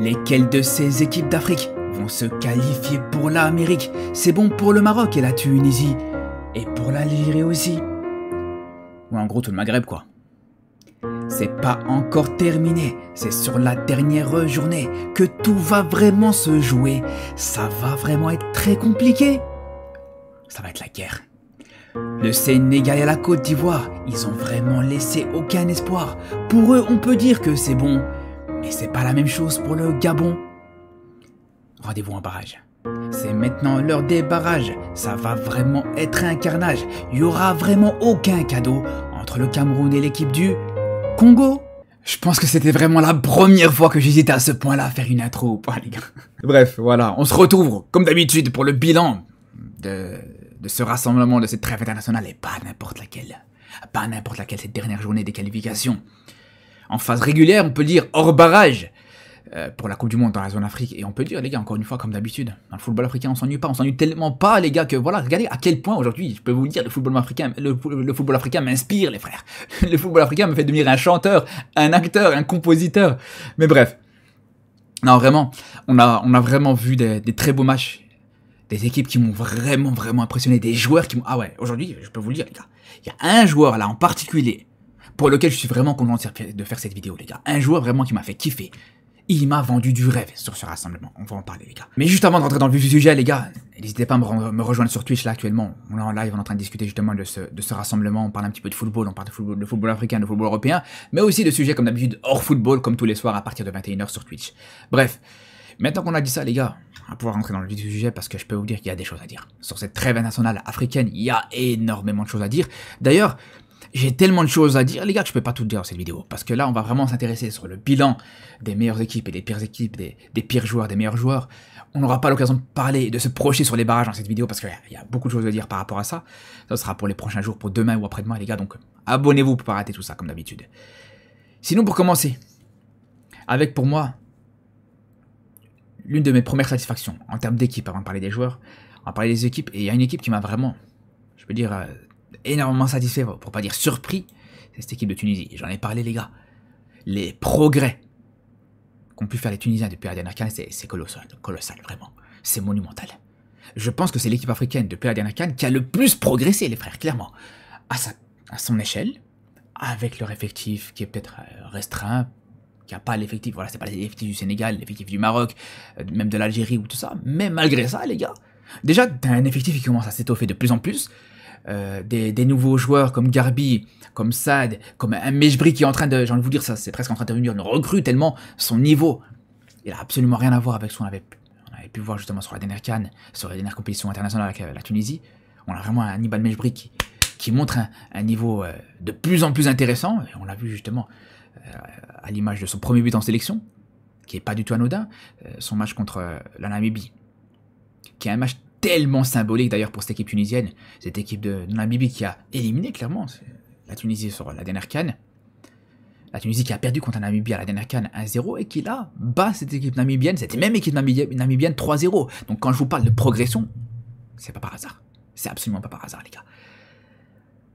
Lesquelles de ces équipes d'Afrique vont se qualifier pour l'Amérique? C'est bon pour le Maroc et la Tunisie. Et pour l'Algérie aussi. Ouais, en gros tout le Maghreb quoi. C'est pas encore terminé, c'est sur la dernière journée que tout va vraiment se jouer. Ça va vraiment être très compliqué. Ça va être la guerre. Le Sénégal et la Côte d'Ivoire, ils ont vraiment laissé aucun espoir. Pour eux, on peut dire que c'est bon. Mais c'est pas la même chose pour le Gabon. Rendez-vous en barrage. C'est maintenant l'heure des barrages. Ça va vraiment être un carnage. Il y aura vraiment aucun cadeau entre le Cameroun et l'équipe du Congo. Je pense que c'était vraiment la première fois que j'hésitais à ce point-là à faire une intro ou pas, les gars. Bref, voilà, on se retrouve comme d'habitude pour le bilan de ce rassemblement, de cette trêve internationale, et pas n'importe laquelle. Pas n'importe laquelle, cette dernière journée des qualifications. En phase régulière, on peut dire hors barrage pour la Coupe du Monde dans la zone Afrique. Et on peut dire, les gars, encore une fois, comme d'habitude, dans le football africain, on s'ennuie pas. On s'ennuie tellement pas, les gars, que voilà, regardez à quel point aujourd'hui, je peux vous le dire, le football africain m'inspire, les frères. Le football africain me fait devenir un chanteur, un acteur, un compositeur. Mais bref. Non, vraiment, on a vraiment vu des très beaux matchs. Des équipes qui m'ont vraiment impressionné. Des joueurs qui m'ont... Ah ouais, aujourd'hui, je peux vous le dire, les gars. Il y a un joueur, là, en particulier, pour lequel je suis vraiment content de faire cette vidéo, les gars. Un joueur vraiment qui m'a fait kiffer. Il m'a vendu du rêve sur ce rassemblement. On va en parler, les gars. Mais juste avant de rentrer dans le vif du sujet, les gars, n'hésitez pas à me rejoindre sur Twitch, là, actuellement. On est en live, on est en train de discuter justement de ce rassemblement. On parle un petit peu de football, on parle de football africain, de football européen, mais aussi de sujets, comme d'habitude, hors football, comme tous les soirs à partir de 21h sur Twitch. Bref, maintenant qu'on a dit ça, les gars, on va pouvoir rentrer dans le vif du sujet parce que je peux vous dire qu'il y a des choses à dire. Sur cette trêve internationale africaine, il y a énormément de choses à dire. D'ailleurs, j'ai tellement de choses à dire, les gars, que je peux pas tout dire dans cette vidéo. Parce que là, on va vraiment s'intéresser sur le bilan des meilleures équipes et des pires équipes, des pires joueurs, des meilleurs joueurs. On n'aura pas l'occasion de parler, de se projeter sur les barrages dans cette vidéo parce qu'il y a beaucoup de choses à dire par rapport à ça. Ça sera pour les prochains jours, pour demain ou après-demain, les gars. Donc, abonnez-vous pour pas rater tout ça, comme d'habitude. Sinon, pour commencer, avec pour moi, l'une de mes premières satisfactions en termes d'équipe, avant de parler des joueurs, on va parler des équipes. Et il y a une équipe qui m'a vraiment, je peux dire, énormément satisfait, pour pas dire surpris, c'est cette équipe de Tunisie. J'en ai parlé, les gars. Les progrès qu'ont pu faire les Tunisiens depuis la dernière CAN, c'est colossal, vraiment. C'est monumental. Je pense que c'est l'équipe africaine depuis la dernière CAN qui a le plus progressé, les frères, clairement. À son échelle, avec leur effectif qui est peut-être restreint, qui n'a pas l'effectif, voilà, c'est pas l'effectif du Sénégal, l'effectif du Maroc, même de l'Algérie ou tout ça. Mais malgré ça, les gars, déjà, t'as un effectif qui commence à s'étoffer de plus en plus. Des nouveaux joueurs comme Garbi, comme Sad, comme un Mejbri qui est en train de, j'ai envie de vous dire ça, c'est presque en train de devenir une recrue tellement son niveau, il a absolument rien à voir avec ce qu'on avait pu voir justement sur la dernière CAN, sur la dernière compétition internationale avec la Tunisie. On a vraiment un Hannibal Mejbri qui montre un niveau de plus en plus intéressant, et on l'a vu justement à l'image de son premier but en sélection, qui est pas du tout anodin, son match contre la Namibie, qui est un match tellement symbolique d'ailleurs pour cette équipe tunisienne, cette équipe de Namibie qui a éliminé clairement la Tunisie sur la dernière CAN. La Tunisie qui a perdu contre la Namibie à la dernière CAN 1-0 et qui là bat cette équipe namibienne, cette même équipe namibienne 3-0. Donc quand je vous parle de progression, c'est pas par hasard. C'est absolument pas par hasard, les gars.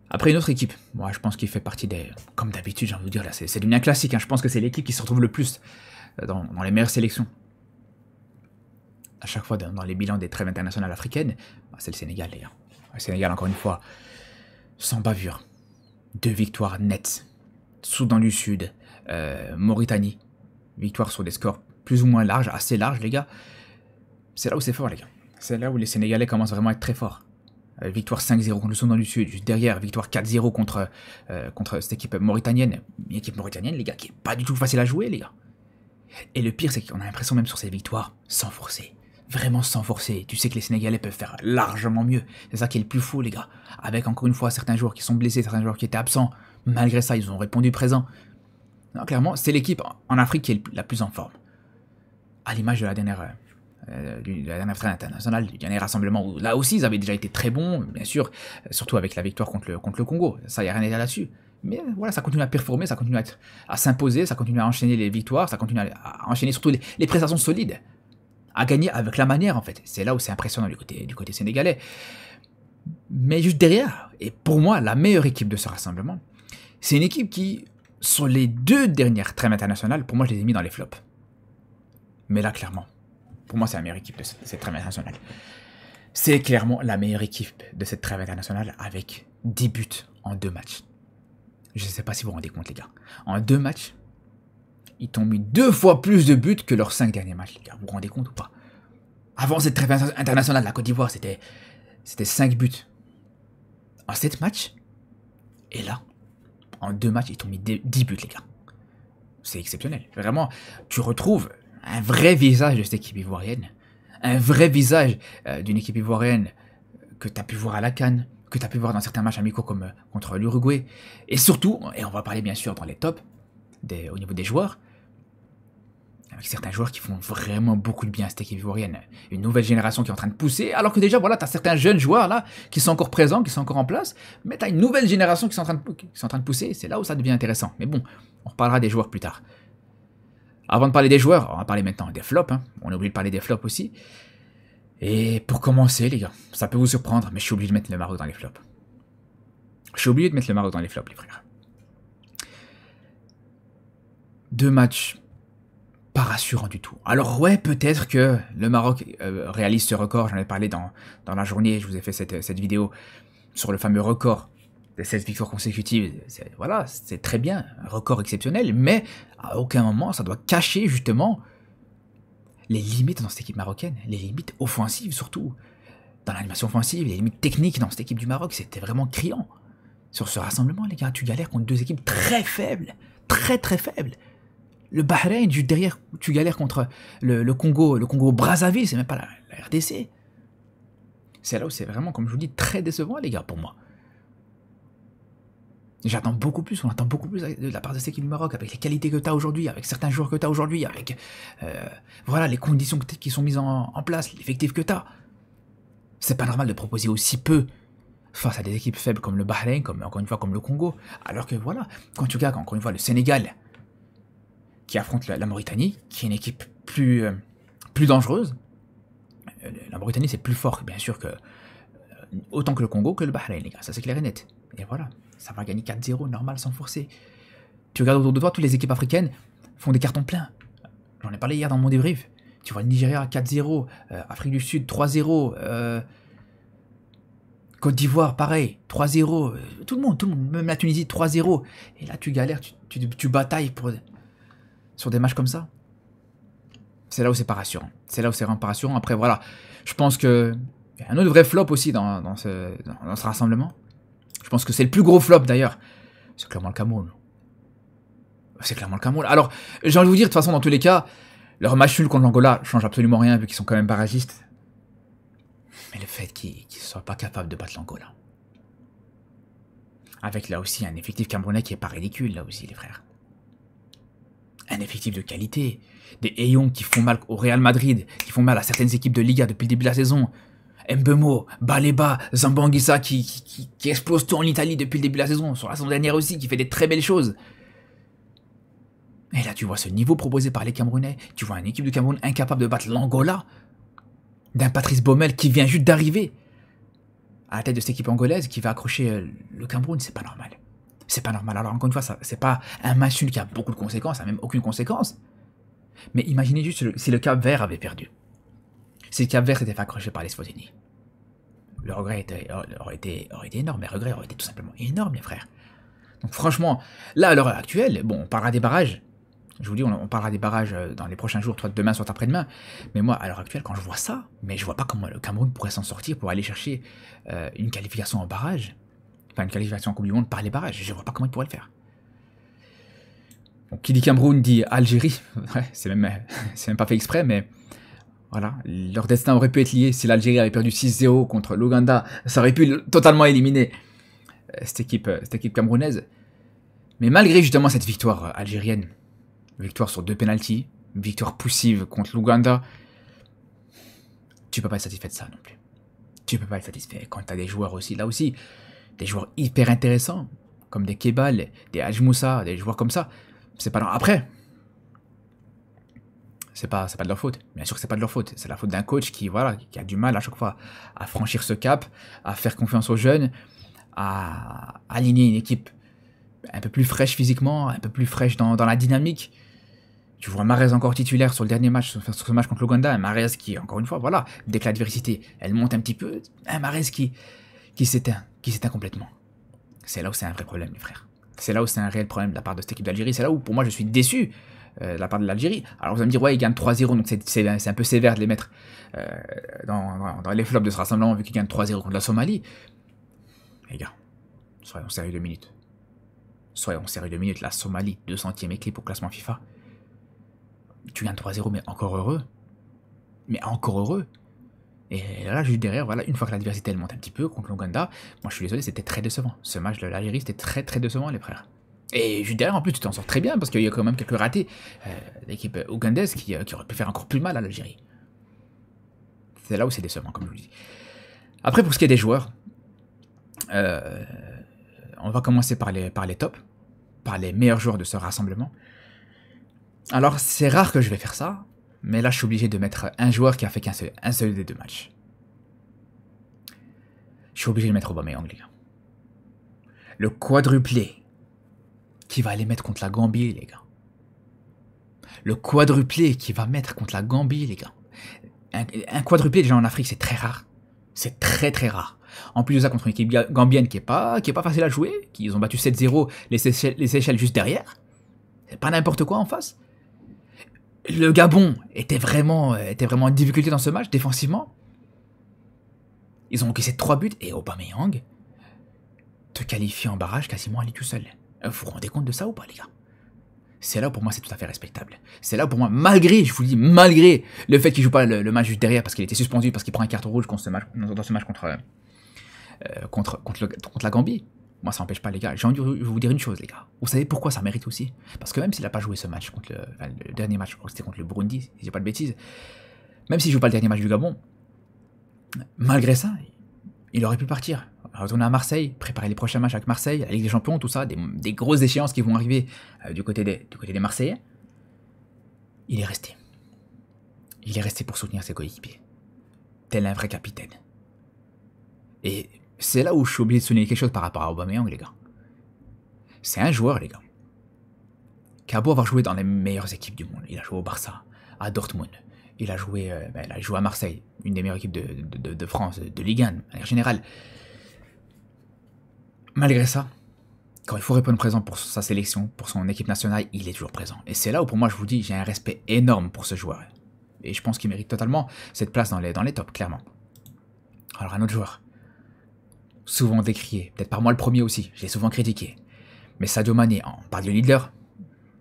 Après une autre équipe, moi je pense qu'il fait partie des... Comme d'habitude, j'ai envie de vous dire, là c'est devenu un classique, hein. Je pense que c'est l'équipe qui se retrouve le plus dans les meilleures sélections. À chaque fois dans les bilans des trêves internationales africaines, c'est le Sénégal, les gars. Le Sénégal, encore une fois, sans bavure. 2 victoires nettes. Soudan du Sud, Mauritanie. Victoire sur des scores plus ou moins larges, assez larges, les gars. C'est là où c'est fort, les gars. C'est là où les Sénégalais commencent vraiment à être très forts. Victoire 5-0 contre le Soudan du Sud, juste derrière, victoire 4-0 contre cette équipe mauritanienne. Une équipe mauritanienne, les gars, qui est pas du tout facile à jouer, les gars. Et le pire, c'est qu'on a l'impression même sur ces victoires, sans forcer. Vraiment sans forcer. Tu sais que les Sénégalais peuvent faire largement mieux. C'est ça qui est le plus fou, les gars. Avec encore une fois certains joueurs qui sont blessés, certains joueurs qui étaient absents. Malgré ça, ils ont répondu présent. Non, clairement, c'est l'équipe en Afrique qui est la plus en forme. À l'image de la dernière trêve internationale, du dernier rassemblement, où là aussi ils avaient déjà été très bons, bien sûr, surtout avec la victoire contre le Congo. Ça, il n'y a rien à dire là-dessus. Mais voilà, ça continue à performer, ça continue à s'imposer, ça continue à enchaîner les victoires, ça continue à enchaîner surtout les prestations solides. À gagner avec la manière, en fait. C'est là où c'est impressionnant du côté sénégalais. Mais juste derrière, et pour moi, la meilleure équipe de ce rassemblement, c'est une équipe qui, sur les 2 dernières trêves internationales, pour moi, je les ai mis dans les flops. Mais là, clairement, pour moi, c'est la meilleure équipe de cette trêve internationale. C'est clairement la meilleure équipe de cette trêve internationale avec 10 buts en 2 matchs. Je ne sais pas si vous vous rendez compte, les gars. En 2 matchs, ils t'ont mis 2 fois plus de buts que leurs 5 derniers matchs, les gars. Vous vous rendez compte ou pas? Avant cette trêve internationale, la Côte d'Ivoire, c'était 5 buts en 7 matchs. Et là, en 2 matchs, ils t'ont mis 10 buts, les gars. C'est exceptionnel. Vraiment, tu retrouves un vrai visage de cette équipe ivoirienne. Un vrai visage d'une équipe ivoirienne que tu as pu voir à la CAN, que tu as pu voir dans certains matchs amicaux comme contre l'Uruguay. Et surtout, et on va parler bien sûr dans les tops, au niveau des joueurs, avec certains joueurs qui font vraiment beaucoup de bien à cette équipe ivoirienne. Une nouvelle génération qui est en train de pousser, alors que déjà, voilà, tu as certains jeunes joueurs là, qui sont encore présents, qui sont encore en place, mais tu as une nouvelle génération qui sont en train de pousser, c'est là où ça devient intéressant. Mais bon, on reparlera des joueurs plus tard. Avant de parler des joueurs, on va parler maintenant des flops, hein. On a oublié de parler des flops aussi. Et pour commencer, les gars, ça peut vous surprendre, mais je suis obligé de mettre le Maroc dans les flops. Je suis obligé de mettre le Maroc dans les flops, les frères. 2 matchs pas rassurants du tout. Alors ouais, peut-être que le Maroc réalise ce record, j'en ai parlé dans la journée, je vous ai fait cette vidéo sur le fameux record de 16 victoires consécutives. Voilà, c'est très bien, un record exceptionnel, mais à aucun moment ça doit cacher justement les limites dans cette équipe marocaine, les limites offensives surtout, dans l'animation offensive, les limites techniques dans cette équipe du Maroc, c'était vraiment criant. Sur ce rassemblement, les gars, tu galères contre 2 équipes très faibles, très très faibles. Le Bahreïn, juste derrière, tu galères contre le Congo Brazzaville, c'est même pas la RDC. C'est là où c'est vraiment, comme je vous dis, très décevant, les gars, pour moi. J'attends beaucoup plus, on attend beaucoup plus de la part de cette équipe du Maroc, avec les qualités que tu as aujourd'hui, avec certains joueurs que tu as aujourd'hui, avec voilà, les conditions qui sont mises en place, l'effectif que tu as. C'est pas normal de proposer aussi peu face à des équipes faibles comme le Bahreïn, encore une fois comme le Congo. Alors que voilà, quand tu regardes encore une fois le Sénégal, qui affronte la Mauritanie, qui est une équipe plus dangereuse. La Mauritanie, c'est plus fort, bien sûr, autant que le Congo que le Bahreïn, les gars. Ça, c'est clair et net. Et voilà, ça va gagner 4-0, normal, sans forcer. Tu regardes autour de toi, toutes les équipes africaines font des cartons pleins. J'en ai parlé hier dans mon débrief. Tu vois le Nigeria 4-0, Afrique du Sud 3-0, Côte d'Ivoire pareil, 3-0, tout le monde, même la Tunisie 3-0. Et là, tu galères, tu batailles sur des matchs comme ça. C'est là où c'est pas rassurant. C'est là où c'est vraiment pas rassurant. Après, voilà, je pense que il y a un autre vrai flop aussi dans ce rassemblement. Je pense que c'est le plus gros flop d'ailleurs. C'est clairement le Cameroun. C'est clairement le Cameroun. Alors, j'ai envie de vous dire, de toute façon, dans tous les cas, leur match nul contre l'Angola change absolument rien vu qu'ils sont quand même barragistes. Mais le fait qu'ils ne soient pas capables de battre l'Angola. Avec là aussi un effectif camerounais qui est pas ridicule, là aussi, les frères. Un effectif de qualité. Des Eyong qui font mal au Real Madrid, qui font mal à certaines équipes de Liga depuis le début de la saison. Mbemo, Baleba, Zambanguissa qui explose tout en Italie depuis le début de la saison. Sur la saison dernière aussi, qui fait des très belles choses. Et là, tu vois ce niveau proposé par les Camerounais. Tu vois une équipe de Cameroun incapable de battre l'Angola. D'un Patrice Baumel qui vient juste d'arriver à la tête de cette équipe angolaise qui va accrocher le Cameroun. C'est pas normal. C'est pas normal. Alors encore une fois, c'est pas un match nul qui a beaucoup de conséquences, ça n'a même aucune conséquence. Mais imaginez juste si le Cap-Vert avait perdu. Si le Cap-Vert s'était fait accrocher par les Eswatini. Le regret aurait été énorme. Le regret aurait été tout simplement énorme, les frères. Donc franchement, là, à l'heure actuelle, bon, on parlera des barrages. Je vous dis, on parlera des barrages dans les prochains jours, soit demain, soit après-demain. Mais moi, à l'heure actuelle, quand je vois ça, mais je vois pas comment le Cameroun pourrait s'en sortir pour aller chercher une qualification en barrage. Enfin, une qualification en Coupe du Monde par les barrages. Je vois pas comment il pourrait le faire. Donc, qui dit Cameroun dit Algérie. Ouais, c'est même pas fait exprès, mais voilà. Leur destin aurait pu être lié si l'Algérie avait perdu 6-0 contre l'Ouganda. Ça aurait pu totalement éliminer cette équipe camerounaise. Mais malgré justement cette victoire algérienne, victoire sur 2 pénaltys, victoire poussive contre l'Ouganda, tu peux pas être satisfait de ça non plus. Tu peux pas être satisfait quand tu as des joueurs aussi, là aussi, des joueurs hyper intéressants, comme des Kebal, des Hadj Moussa, des joueurs comme ça. C'est pas après. C'est pas de leur faute. Bien sûr que c'est pas de leur faute. C'est la faute d'un coach qui a du mal à chaque fois à franchir ce cap, à faire confiance aux jeunes, à aligner une équipe un peu plus fraîche physiquement, un peu plus fraîche dans la dynamique. Tu vois Mahrez encore titulaire sur le dernier match, sur ce match contre l'Ouganda, un Mahrez qui, encore une fois, voilà, dès que l'adversité, elle monte un petit peu, un Mahrez qui s'éteint complètement. C'est là où c'est un vrai problème, les frères. C'est là où c'est un réel problème de la part de cette équipe d'Algérie. C'est là où, pour moi, je suis déçu de la part de l'Algérie. Alors, vous allez me dire, ouais, ils gagnent 3-0, donc c'est un peu sévère de les mettre dans les flops de ce rassemblement, vu qu'ils gagnent 3-0 contre la Somalie. Les gars, soyons sérieux 2 minutes. Soyons sérieux 2 minutes. La Somalie, 200e équipe au classement FIFA. Tu gagnes 3-0, mais encore heureux. Mais encore heureux. Et là, juste derrière, voilà, une fois que l'adversité elle monte un petit peu contre l'Ouganda, moi je suis désolé, c'était très décevant. Ce match de l'Algérie, c'était très très décevant, les frères. Et juste derrière, en plus, tu t'en sors très bien parce qu'il y a quand même quelques ratés. L'équipe ougandaise qui aurait pu faire encore plus mal à l'Algérie. C'est là où c'est décevant, comme je vous dis. Après, pour ce qui est des joueurs, on va commencer par les tops, par les meilleurs joueurs de ce rassemblement. Alors, c'est rare que je vais faire ça, mais là, je suis obligé de mettre un joueur qui a fait un seul des 2 matchs. Je suis obligé de mettre Aubameyang, les gars. Le quadruplé qui va aller mettre contre la Gambie, les gars. Le quadruplé qui va mettre contre la Gambie, les gars. Un quadruplé, déjà en Afrique, c'est très rare. C'est très très rare. En plus de ça, contre une équipe gambienne qui est pas facile à jouer, qu'ils ont battu 7-0, les Seychelles juste derrière. C'est pas n'importe quoi en face. Le Gabon était vraiment en difficulté dans ce match, défensivement. Ils ont encaissé 3 buts et Aubameyang te qualifie en barrage quasiment à lui tout seul. Vous vous rendez compte de ça ou pas, les gars? C'est là où pour moi c'est tout à fait respectable. C'est là où pour moi, malgré, je vous le dis, malgré le fait qu'il joue pas le match juste derrière parce qu'il était suspendu, parce qu'il prend un carton rouge dans ce match contre la Gambie, moi ça n'empêche pas, les gars. J'ai envie de vous dire une chose, les gars. Vous savez pourquoi ça mérite aussi? Parce que même s'il n'a pas joué ce match contre le dernier match, je crois que c'était contre le Burundi, si je dis pas de bêtises, même s'il joue pas le dernier match du Gabon, malgré ça, il aurait pu partir, retourner à Marseille, préparer les prochains matchs avec Marseille, la Ligue des Champions, tout ça, des grosses échéances qui vont arriver du côté des Marseillais. Il est resté. Il est resté pour soutenir ses coéquipiers, tel un vrai capitaine. Et c'est là où je suis obligé de souligner quelque chose par rapport à Aubameyang, les gars. C'est un joueur, les gars, qui a beau avoir joué dans les meilleures équipes du monde. Il a joué au Barça, à Dortmund, il a joué à Marseille, une des meilleures équipes de France, de Ligue 1, en général. Malgré ça, quand il faut répondre présent pour sa sélection, pour son équipe nationale, il est toujours présent. Et c'est là où pour moi je vous dis, j'ai un respect énorme pour ce joueur. Et je pense qu'il mérite totalement cette place dans les tops, clairement. Alors un autre joueur, souvent décrié, peut-être par moi le premier aussi, je l'ai souvent critiqué. Mais Sadio Mané, on parle de leader,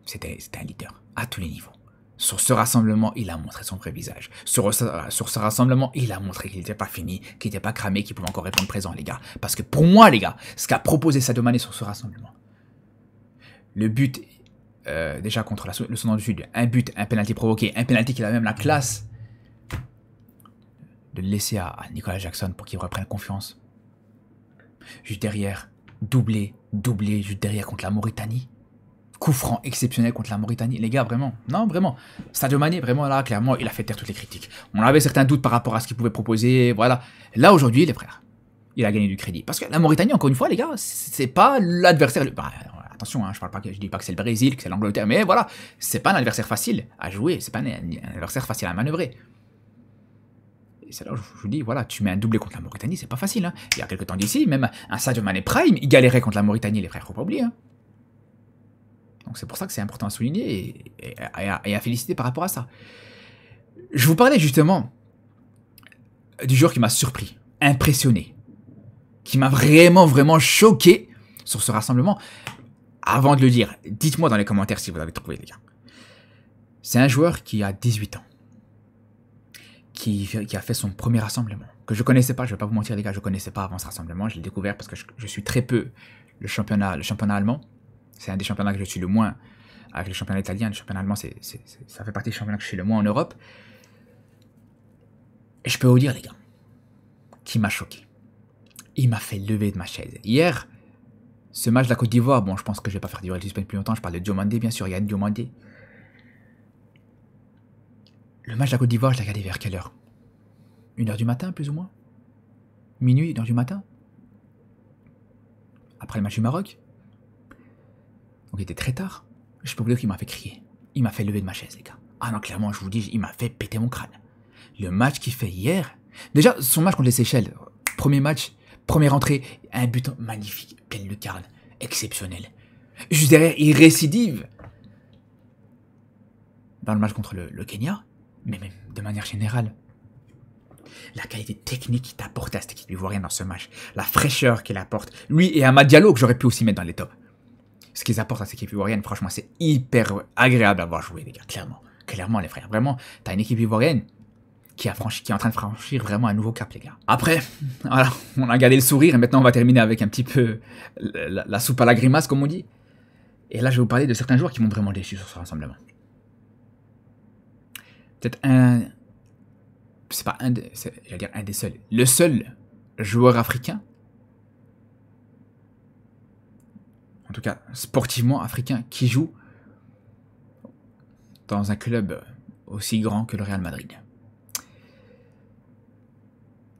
c'était un leader à tous les niveaux. Sur ce rassemblement, il a montré son vrai visage. Sur ce rassemblement, il a montré qu'il n'était pas fini, qu'il n'était pas cramé, qu'il pouvait encore répondre présent, les gars. Parce que pour moi, les gars, ce qu'a proposé Sadio Mané sur ce rassemblement, le but, déjà contre le Soudan du Sud, un but, un penalty provoqué, un penalty qu'il a même la classe de le laisser à Nicolas Jackson pour qu'il reprenne confiance. Juste derrière, doublé, juste derrière contre la Mauritanie. Coup franc exceptionnel contre la Mauritanie. Les gars, vraiment, non, vraiment. Sadio Mané, vraiment, là, clairement, il a fait taire toutes les critiques. On avait certains doutes par rapport à ce qu'il pouvait proposer, voilà. Là, aujourd'hui, les frères, il a gagné du crédit. Parce que la Mauritanie, encore une fois, les gars, c'est pas l'adversaire... attention, hein, je dis pas que c'est le Brésil, que c'est l'Angleterre, mais voilà, c'est pas un adversaire facile à jouer, c'est pas un adversaire facile à manœuvrer. Et c'est là où je vous dis, voilà, tu mets un doublé contre la Mauritanie, c'est pas facile. Hein. Il y a quelques temps d'ici, même un Sadio Mané Prime, il galérait contre la Mauritanie, les frères, faut pas oublier. Hein. Donc c'est pour ça que c'est important à souligner et à féliciter par rapport à ça. Je vous parlais justement du joueur qui m'a surpris, impressionné, qui m'a vraiment choqué sur ce rassemblement. Avant de le dire, dites-moi dans les commentaires si vous avez trouvé, les gars. C'est un joueur qui a 18 ans, qui a fait son premier rassemblement, que je connaissais pas, je vais pas vous mentir les gars, je connaissais pas avant ce rassemblement, je l'ai découvert parce que je suis très peu le championnat allemand. C'est un des championnats que je suis le moins, avec le championnat italien, le championnat allemand, ça fait partie des championnats que je suis le moins en Europe. Et je peux vous dire, les gars, qui m'a choqué. Il m'a fait lever de ma chaise. Hier, ce match de la Côte d'Ivoire, bon, je pense que je vais pas faire durer le suspense plus longtemps, je parle de Diomandé, bien sûr, Yann Diomandé. Le match de la Côte d'Ivoire, je l'ai regardé vers quelle heure? 1h du matin, plus ou moins? Minuit, 1h du matin? Après le match du Maroc? Donc il était très tard. Je peux vous dire qu'il m'a fait crier. il m'a fait lever de ma chaise, les gars. Ah non, clairement, je vous dis, il m'a fait péter mon crâne. Le match qu'il fait hier, déjà, son match contre les Seychelles, premier match, première entrée, un but magnifique, pleine lucarne, exceptionnel. Juste derrière, il récidive dans le match contre le Kenya, mais même de manière générale. La qualité technique qu'il t'apporte à cette équipe ivoirienne dans ce match, la fraîcheur qu'il apporte, lui et Amad Diallo que j'aurais pu aussi mettre dans les tops. Ce qu'ils apportent à cette équipe ivoirienne, franchement, c'est hyper agréable à voir jouer, les gars, clairement. Clairement, les frères, vraiment, t'as une équipe ivoirienne qui est en train de franchir vraiment un nouveau cap, les gars. Après, voilà, on a gardé le sourire et maintenant on va terminer avec un petit peu la soupe à la grimace, comme on dit. Et là, je vais vous parler de certains joueurs qui m'ont vraiment déçu sur ce rassemblement. Peut-être c'est pas j'allais dire un des seuls. Le seul joueur africain, en tout cas sportivement africain, qui joue dans un club aussi grand que le Real Madrid.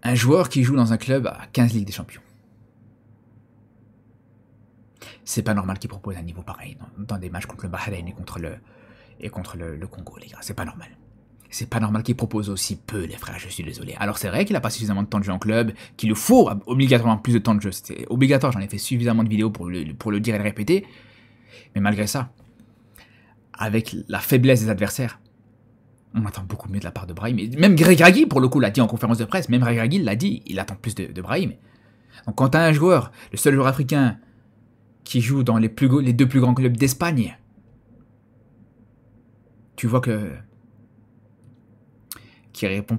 Un joueur qui joue dans un club à 15 Ligues des Champions. C'est pas normal qu'il propose un niveau pareil dans des matchs contre le Bahreïn et contre le Congo, les gars. C'est pas normal. C'est pas normal qu'il propose aussi peu, les frères, je suis désolé. Alors c'est vrai qu'il a pas suffisamment de temps de jeu en club, qu'il lui faut obligatoirement plus de temps de jeu. C'était obligatoire, j'en ai fait suffisamment de vidéos pour le dire et le répéter. Mais malgré ça, avec la faiblesse des adversaires, on attend beaucoup mieux de la part de Brahim. Et même Regragui, pour le coup, l'a dit en conférence de presse. Même Regragui l'a dit, il attend plus de Brahim. Donc quand tu as un joueur, le seul joueur africain qui joue dans les deux plus grands clubs d'Espagne, tu vois qui répond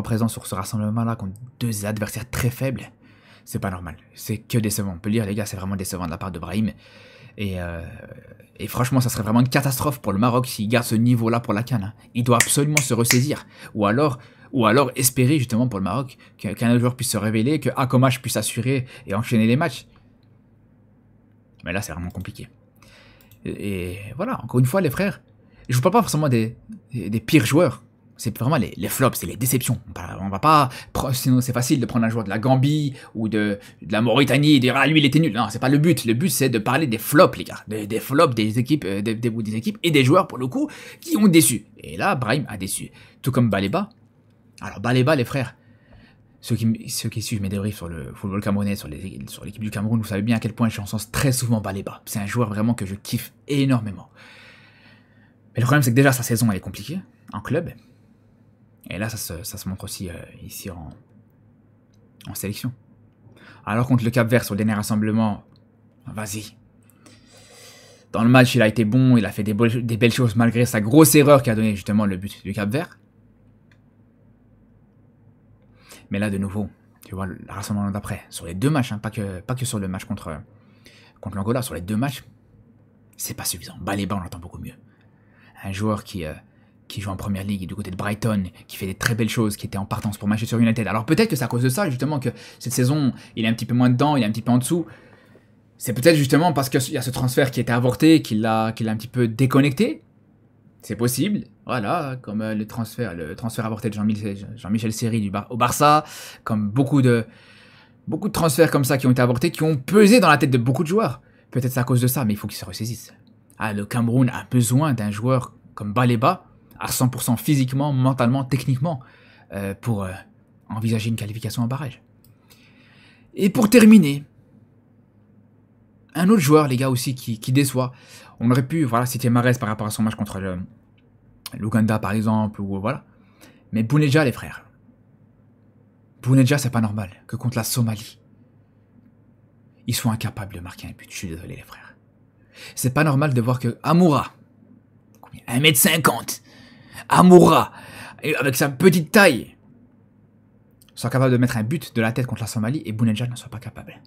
présent sur ce rassemblement-là contre deux adversaires très faibles, c'est pas normal. C'est que décevant. On peut le dire, les gars, c'est vraiment décevant de la part de Brahim. Et franchement, ça serait vraiment une catastrophe pour le Maroc s'il garde ce niveau-là pour la CAN. Hein. Il doit absolument se ressaisir. Ou alors espérer justement pour le Maroc qu'un autre joueur puisse se révéler, que Akomash puisse assurer et enchaîner les matchs. Mais là, c'est vraiment compliqué. Et voilà, encore une fois, les frères, je vous parle pas forcément des pires joueurs. C'est vraiment les flops, c'est les déceptions. On va pas, sinon c'est facile de prendre un joueur de la Gambie ou de la Mauritanie et dire ah lui il était nul. Non, c'est pas le but. Le but c'est de parler des flops, les gars, des flops des équipes, des équipes et des joueurs pour le coup qui ont déçu. Et là, Brahim a déçu, tout comme Baleba. Alors Baleba, les frères, ceux qui suivent mes débriefs sur le football camerounais, sur l'équipe du Cameroun, vous savez bien à quel point je sens très souvent Baleba. C'est un joueur vraiment que je kiffe énormément. Mais le problème c'est que déjà sa saison elle est compliquée en club. Et là, ça se montre aussi ici en sélection. Alors contre le Cap-Vert sur le dernier rassemblement, vas-y. Dans le match, il a été bon, il a fait des belles choses malgré sa grosse erreur qui a donné justement le but du Cap-Vert. Mais là, de nouveau, tu vois, le rassemblement d'après, sur les deux matchs, hein, pas que sur le match contre l'Angola, sur les deux matchs, c'est pas suffisant. Baleba, on l'entend beaucoup mieux. Un joueur qui joue en première ligue du côté de Brighton, qui fait des très belles choses, qui était en partance pour Manchester United. Alors peut-être que c'est à cause de ça, justement, que cette saison, il est un petit peu moins dedans, il est un petit peu en dessous. C'est peut-être justement parce qu'il y a ce transfert qui était avorté, qu'il l'a un petit peu déconnecté. C'est possible. Voilà, comme le transfert avorté de Jean-Michel Seri au Barça, comme beaucoup de transferts comme ça qui ont été avortés, qui ont pesé dans la tête de beaucoup de joueurs. Peut-être c'est à cause de ça, mais il faut qu'ils se ressaisissent. Ah, le Cameroun a besoin d'un joueur comme Baleba, à 100% physiquement, mentalement, techniquement, pour envisager une qualification en barrage. Et pour terminer, un autre joueur, les gars, aussi, qui déçoit. On aurait pu citer Mahrez par rapport à son match contre l'Ouganda, par exemple, ou voilà. Mais Bounedjah, les frères. Bounedjah, c'est pas normal que contre la Somalie, ils soient incapables de marquer un but. Je suis désolé, les frères. C'est pas normal de voir que Amoura, 1m50, Amoura, avec sa petite taille, soit capable de mettre un but de la tête contre la Somalie et Bounedjah n'en soit pas capable.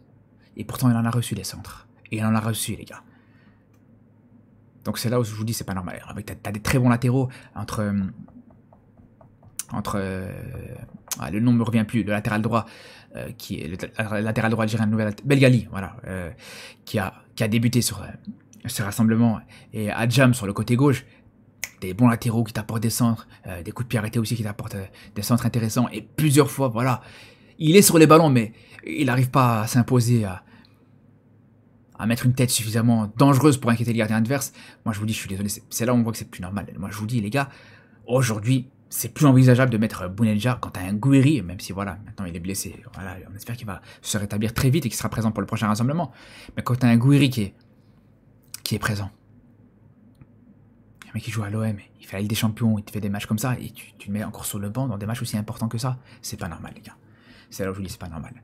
Et pourtant, il en a reçu des centres. Et il en a reçu, les gars. Donc c'est là où je vous dis, c'est pas normal. T'as des très bons latéraux le nom ne me revient plus, le latéral droit, qui est le latéral droit algérien Belgali, voilà, qui a débuté sur ce rassemblement, et Adjam sur le côté gauche. Des bons latéraux qui t'apportent des centres, des coups de pied arrêtés aussi qui t'apportent des centres intéressants, et plusieurs fois, voilà, il est sur les ballons, mais il n'arrive pas à s'imposer à mettre une tête suffisamment dangereuse pour inquiéter les gardiens adverses, moi je vous dis, je suis désolé, c'est là où on voit que c'est plus normal. Moi je vous dis les gars, aujourd'hui, c'est plus envisageable de mettre Bounedjah quand t'as un Gouiri, même si voilà, maintenant il est blessé. Voilà, on espère qu'il va se rétablir très vite et qu'il sera présent pour le prochain rassemblement. Mais quand t'as un Gouiri qui est présent, un mec qui joue à l'OM, il fait la Ligue des Champions, il te fait des matchs comme ça, et tu le mets encore sur le banc dans des matchs aussi importants que ça, c'est pas normal les gars. C'est là où je vous dis, c'est pas normal.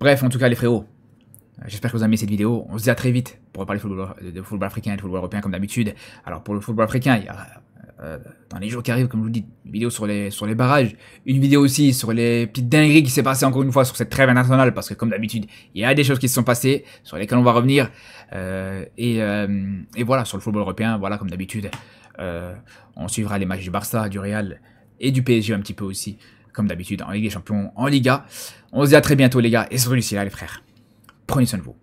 Bref, en tout cas les frérots, j'espère que vous avez aimé cette vidéo. On se dit à très vite pour parler de football africain et de football européen comme d'habitude. Alors pour le football africain, il y a dans les jours qui arrivent, comme je vous dis, une vidéo sur les barrages, une vidéo aussi sur les petites dingueries qui s'est passées encore une fois sur cette trêve internationale, parce que comme d'habitude, il y a des choses qui se sont passées, sur lesquelles on va revenir, et voilà, sur le football européen, voilà, comme d'habitude, on suivra les matchs du Barça, du Real, et du PSG un petit peu aussi, comme d'habitude, en Ligue des Champions, en Liga. On se dit à très bientôt les gars, et surtout d'ici là les frères, prenez soin de vous.